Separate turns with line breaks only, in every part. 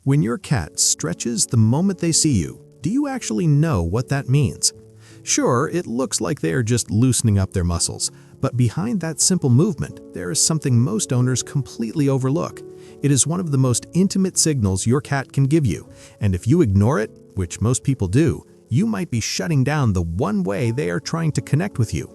When your cat stretches the moment they see you, do you actually know what that means? Sure, it looks like they are just loosening up their muscles, but behind that simple movement, there is something most owners completely overlook. It is one of the most intimate signals your cat can give you, and if you ignore it, which most people do, you might be shutting down the one way they are trying to connect with you.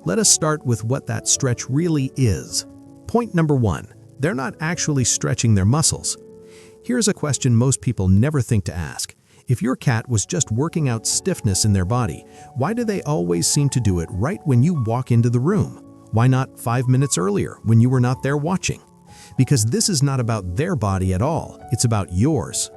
Let us start with what that stretch really is. Point number 1. They're not actually stretching their muscles. Here's a question most people never think to ask. If your cat was just working out stiffness in their body, why do they always seem to do it right when you walk into the room? Why not 5 minutes earlier when you were not there watching? Because this is not about their body at all, it's about yours.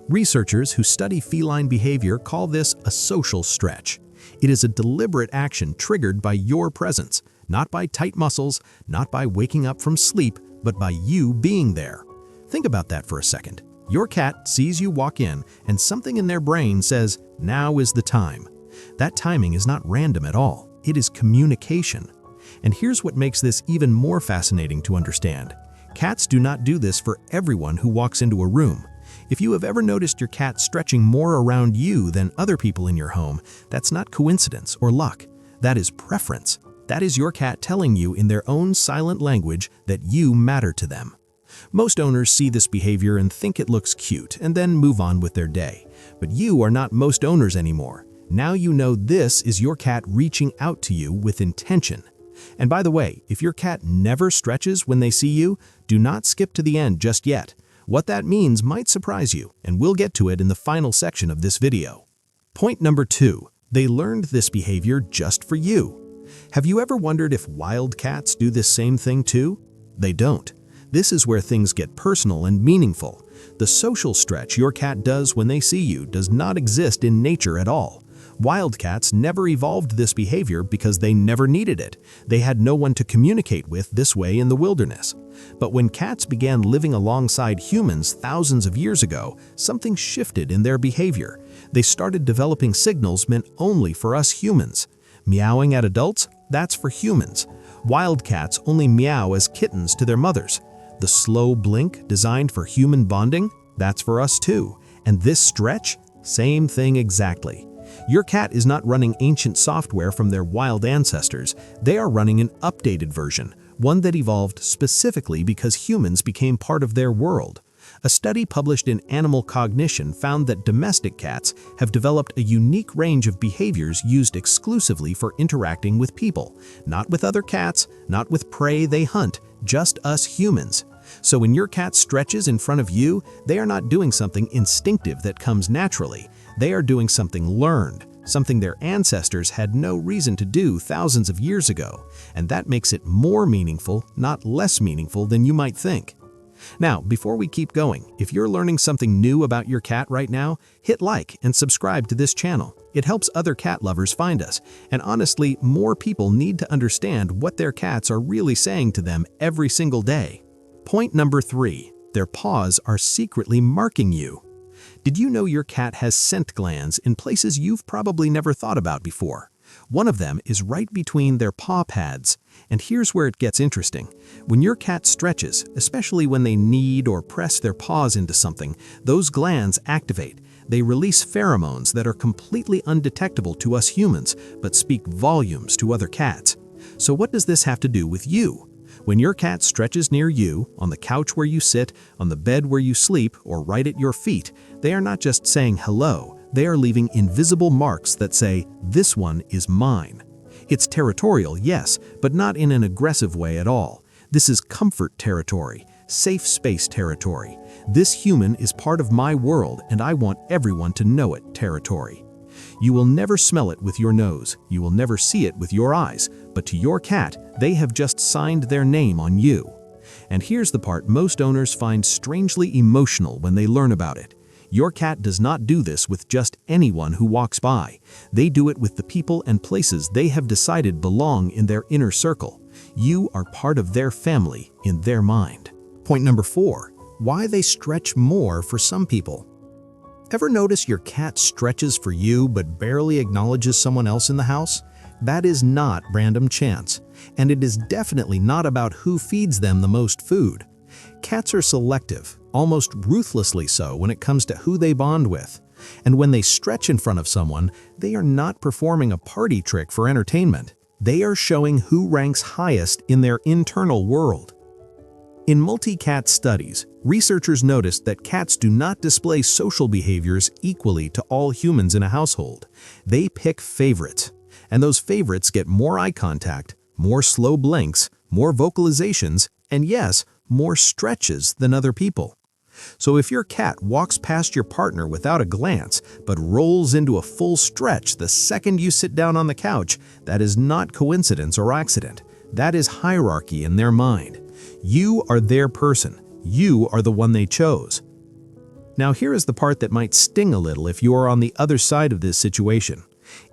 Researchers who study feline behavior call this a social stretch. It is a deliberate action triggered by your presence, not by tight muscles, not by waking up from sleep, but by you being there. Think about that for a second. Your cat sees you walk in, and something in their brain says, "Now is the time." That timing is not random at all. It is communication. And here's what makes this even more fascinating to understand. Cats do not do this for everyone who walks into a room. If you have ever noticed your cat stretching more around you than other people in your home, that's not coincidence or luck. That is preference. That is your cat telling you in their own silent language that you matter to them. Most owners see this behavior and think it looks cute and then move on with their day. But you are not most owners anymore. Now you know this is your cat reaching out to you with intention. And by the way, if your cat never stretches when they see you, do not skip to the end just yet. What that means might surprise you, and we'll get to it in the final section of this video. Point number 2. They learned this behavior just for you. Have you ever wondered if wild cats do this same thing too? They don't. This is where things get personal and meaningful. The social stretch your cat does when they see you does not exist in nature at all. Wild cats never evolved this behavior because they never needed it. They had no one to communicate with this way in the wilderness. But when cats began living alongside humans thousands of years ago, something shifted in their behavior. They started developing signals meant only for us humans. Meowing at adults? That's for humans. Wild cats only meow as kittens to their mothers. The slow blink designed for human bonding? That's for us too. And this stretch? Same thing exactly. Your cat is not running ancient software from their wild ancestors. They are running an updated version, one that evolved specifically because humans became part of their world. A study published in Animal Cognition found that domestic cats have developed a unique range of behaviors used exclusively for interacting with people, not with other cats, not with prey they hunt, just us humans. So when your cat stretches in front of you, they are not doing something instinctive that comes naturally. They are doing something learned, something their ancestors had no reason to do thousands of years ago. And that makes it more meaningful, not less meaningful than you might think. Now, before we keep going, if you're learning something new about your cat right now, hit like and subscribe to this channel. It helps other cat lovers find us. And honestly, more people need to understand what their cats are really saying to them every single day. Point number 3. Their paws are secretly marking you. Did you know your cat has scent glands in places you've probably never thought about before? One of them is right between their paw pads. And here's where it gets interesting. When your cat stretches, especially when they knead or press their paws into something, those glands activate. They release pheromones that are completely undetectable to us humans, but speak volumes to other cats. So what does this have to do with you? When your cat stretches near you, on the couch where you sit, on the bed where you sleep, or right at your feet, they are not just saying hello, they are leaving invisible marks that say, "This one is mine." It's territorial, yes, but not in an aggressive way at all. This is comfort territory, safe space territory. This human is part of my world and I want everyone to know it territory. You will never smell it with your nose, you will never see it with your eyes, but to your cat, they have just signed their name on you. And here's the part most owners find strangely emotional when they learn about it. Your cat does not do this with just anyone who walks by. They do it with the people and places they have decided belong in their inner circle. You are part of their family in their mind. Point number 4. Why they stretch more for some people. Ever notice your cat stretches for you but barely acknowledges someone else in the house? That is not random chance, and it is definitely not about who feeds them the most food. Cats are selective. almost ruthlessly so when it comes to who they bond with. And when they stretch in front of someone, they are not performing a party trick for entertainment. They are showing who ranks highest in their internal world. In multi-cat studies, researchers noticed that cats do not display social behaviors equally to all humans in a household. They pick favorites, and those favorites get more eye contact, more slow blinks, more vocalizations, and yes, more stretches than other people. So if your cat walks past your partner without a glance, but rolls into a full stretch the second you sit down on the couch, that is not coincidence or accident. That is hierarchy in their mind. You are their person. You are the one they chose. Now here is the part that might sting a little if you are on the other side of this situation.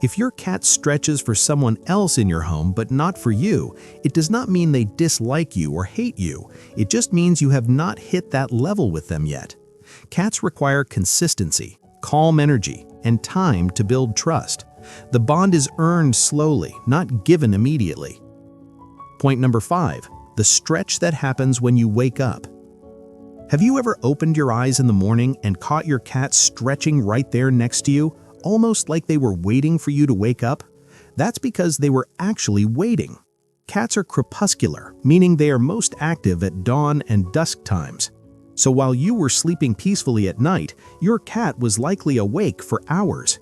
If your cat stretches for someone else in your home but not for you, it does not mean they dislike you or hate you. It just means you have not hit that level with them yet. Cats require consistency, calm energy, and time to build trust. The bond is earned slowly, not given immediately. Point number 5. The stretch that happens when you wake up. Have you ever opened your eyes in the morning and caught your cat stretching right there next to you, almost like they were waiting for you to wake up? That's because they were actually waiting. Cats are crepuscular, meaning they are most active at dawn and dusk times. So while you were sleeping peacefully at night, your cat was likely awake for hours.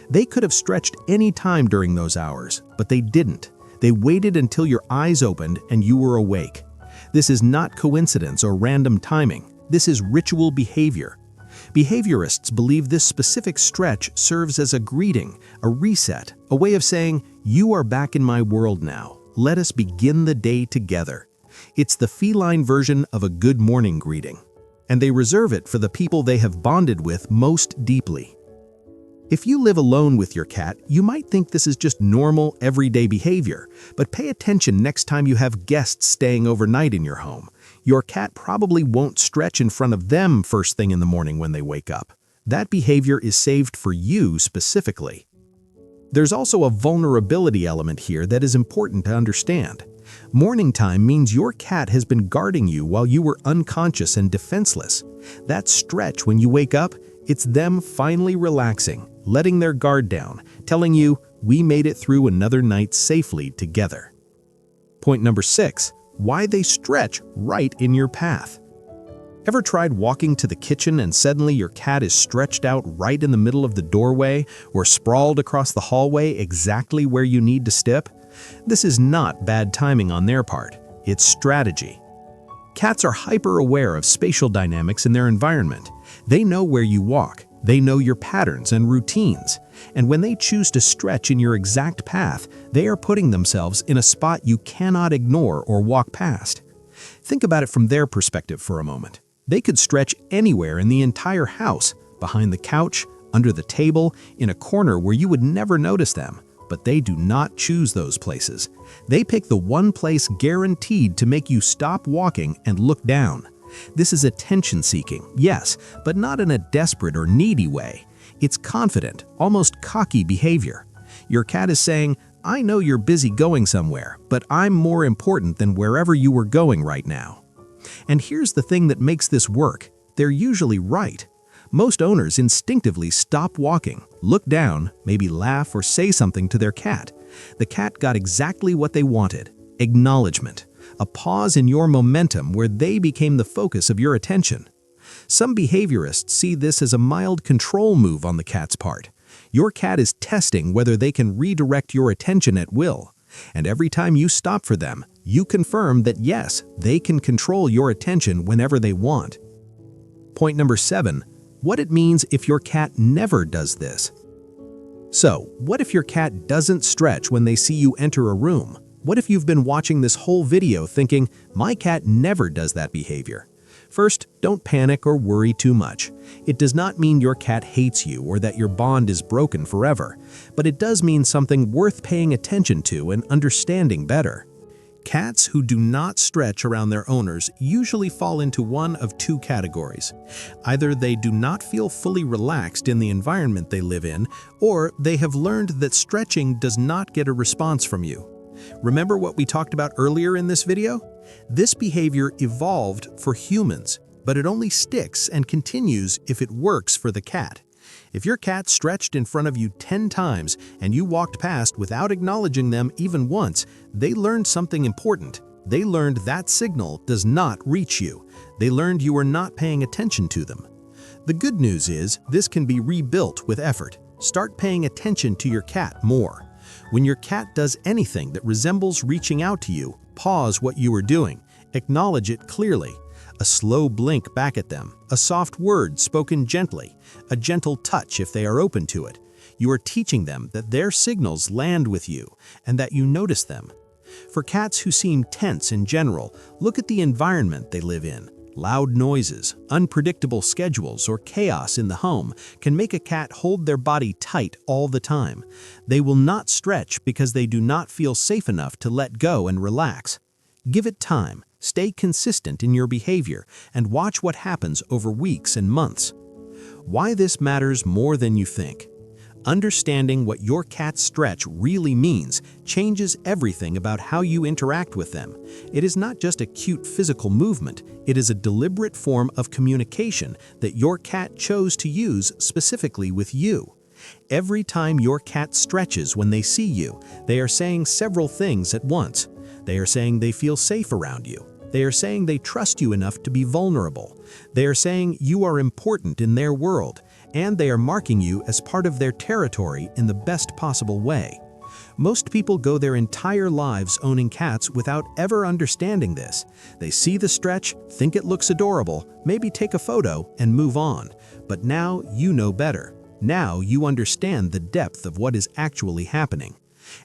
They could have stretched any time during those hours, but they didn't. They waited until your eyes opened and you were awake. This is not coincidence or random timing. This is ritual behavior. Behaviorists believe this specific stretch serves as a greeting, a reset, a way of saying, "You are back in my world now. Let us begin the day together." It's the feline version of a good morning greeting, and they reserve it for the people they have bonded with most deeply. If you live alone with your cat, you might think this is just normal, everyday behavior, but pay attention next time you have guests staying overnight in your home. Your cat probably won't stretch in front of them first thing in the morning when they wake up. That behavior is saved for you specifically. There's also a vulnerability element here that is important to understand. Morning time means your cat has been guarding you while you were unconscious and defenseless. That stretch when you wake up, it's them finally relaxing, letting their guard down, telling you, "We made it through another night safely together." Point number 6. Why they stretch right in your path. Ever tried walking to the kitchen and suddenly your cat is stretched out right in the middle of the doorway or sprawled across the hallway exactly where you need to step? This is not bad timing on their part. It's strategy. Cats are hyper-aware of spatial dynamics in their environment. They know where you walk. They know your patterns and routines. And when they choose to stretch in your exact path, they are putting themselves in a spot you cannot ignore or walk past. Think about it from their perspective for a moment. They could stretch anywhere in the entire house, behind the couch, under the table, in a corner where you would never notice them. But they do not choose those places. They pick the one place guaranteed to make you stop walking and look down. This is attention-seeking, yes, but not in a desperate or needy way. It's confident, almost cocky behavior. Your cat is saying, "I know you're busy going somewhere, but I'm more important than wherever you were going right now." And here's the thing that makes this work. They're usually right. Most owners instinctively stop walking, look down, maybe laugh or say something to their cat. The cat got exactly what they wanted: acknowledgement, a pause in your momentum where they became the focus of your attention. Some behaviorists see this as a mild control move on the cat's part. Your cat is testing whether they can redirect your attention at will. And every time you stop for them, you confirm that yes, they can control your attention whenever they want. Point number 7. What it means if your cat never does this. So, what if your cat doesn't stretch when they see you enter a room? What if you've been watching this whole video thinking, "My cat never does that behavior"? First, don't panic or worry too much. It does not mean your cat hates you or that your bond is broken forever, but it does mean something worth paying attention to and understanding better. Cats who do not stretch around their owners usually fall into one of two categories. Either they do not feel fully relaxed in the environment they live in, or they have learned that stretching does not get a response from you. Remember what we talked about earlier in this video? This behavior evolved for humans. but it only sticks and continues if it works for the cat. If your cat stretched in front of you 10 times and you walked past without acknowledging them even once, they learned something important. They learned that signal does not reach you. They learned you are not paying attention to them. The good news is this can be rebuilt with effort. Start paying attention to your cat more. When your cat does anything that resembles reaching out to you, pause what you are doing. Acknowledge it clearly. A slow blink back at them, a soft word spoken gently, a gentle touch if they are open to it. You are teaching them that their signals land with you and that you notice them. For cats who seem tense in general, look at the environment they live in. Loud noises, unpredictable schedules, or chaos in the home can make a cat hold their body tight all the time. They will not stretch because they do not feel safe enough to let go and relax. Give it time. Stay consistent in your behavior and watch what happens over weeks and months. Why this matters more than you think. Understanding what your cat's stretch really means changes everything about how you interact with them. It is not just a cute physical movement, it is a deliberate form of communication that your cat chose to use specifically with you. Every time your cat stretches when they see you, they are saying several things at once. They are saying they feel safe around you. They are saying they trust you enough to be vulnerable. They are saying you are important in their world, and they are marking you as part of their territory in the best possible way. Most people go their entire lives owning cats without ever understanding this. They see the stretch, think it looks adorable, maybe take a photo, and move on. But now you know better. Now you understand the depth of what is actually happening.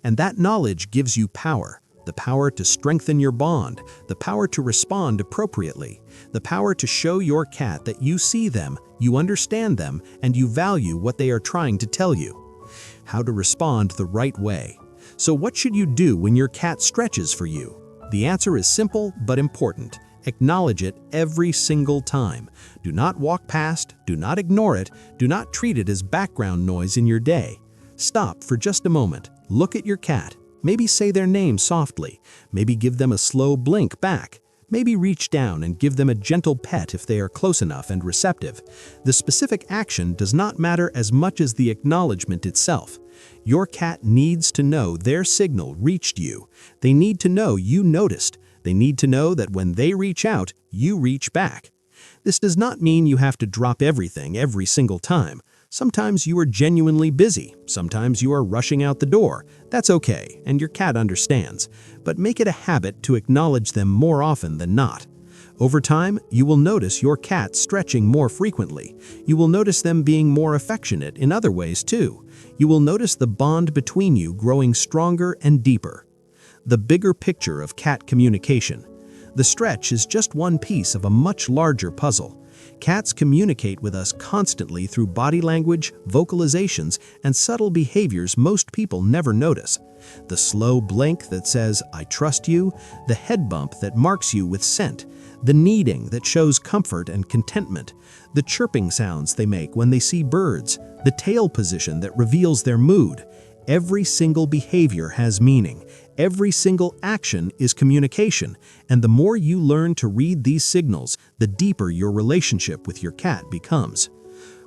And that knowledge gives you power. The power to strengthen your bond, the power to respond appropriately, the power to show your cat that you see them, you understand them, and you value what they are trying to tell you. How to respond the right way. So what should you do when your cat stretches for you? The answer is simple but important. Acknowledge it every single time. Do not walk past, do not ignore it, do not treat it as background noise in your day. Stop for just a moment, look at your cat. Maybe say their name softly. Maybe give them a slow blink back. Maybe reach down and give them a gentle pet if they are close enough and receptive. The specific action does not matter as much as the acknowledgement itself. Your cat needs to know their signal reached you. They need to know you noticed. They need to know that when they reach out, you reach back. This does not mean you have to drop everything every single time. Sometimes you are genuinely busy. Sometimes you are rushing out the door. That's okay, and your cat understands. But make it a habit to acknowledge them more often than not. Over time, you will notice your cat stretching more frequently. You will notice them being more affectionate in other ways too. You will notice the bond between you growing stronger and deeper. The bigger picture of cat communication. The stretch is just one piece of a much larger puzzle. Cats communicate with us constantly through body language, vocalizations, and subtle behaviors most people never notice. The slow blink that says, "I trust you," the head bump that marks you with scent, the kneading that shows comfort and contentment, the chirping sounds they make when they see birds, the tail position that reveals their mood. Every single behavior has meaning. Every single action is communication, and the more you learn to read these signals, the deeper your relationship with your cat becomes.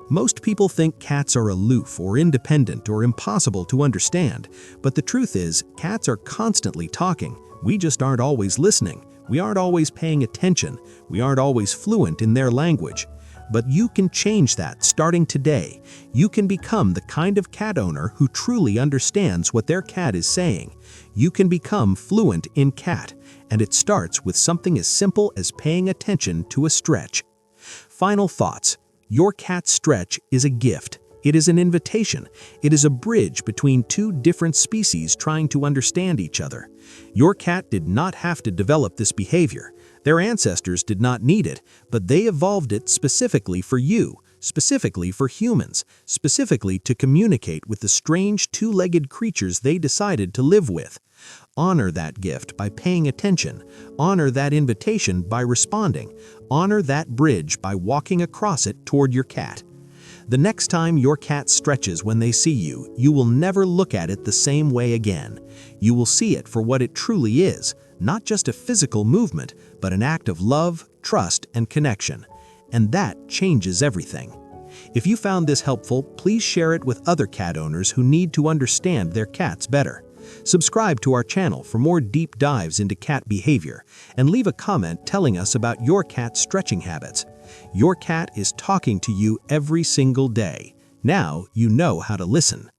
Most people think cats are aloof or independent or impossible to understand, but the truth is, cats are constantly talking. We just aren't always listening. We aren't always paying attention. We aren't always fluent in their language. But you can change that starting today. You can become the kind of cat owner who truly understands what their cat is saying. You can become fluent in cat, and it starts with something as simple as paying attention to a stretch. Final thoughts. Your cat's stretch is a gift. It is an invitation. It is a bridge between two different species trying to understand each other. Your cat did not have to develop this behavior. Their ancestors did not need it, but they evolved it specifically for you, specifically for humans, specifically to communicate with the strange two-legged creatures they decided to live with. Honor that gift by paying attention. Honor that invitation by responding. Honor that bridge by walking across it toward your cat. The next time your cat stretches when they see you, you will never look at it the same way again. You will see it for what it truly is, not just a physical movement, but an act of love, trust, and connection. and that changes everything. If you found this helpful, please share it with other cat owners who need to understand their cats better. Subscribe to our channel for more deep dives into cat behavior, and leave a comment telling us about your cat's stretching habits. Your cat is talking to you every single day. Now you know how to listen.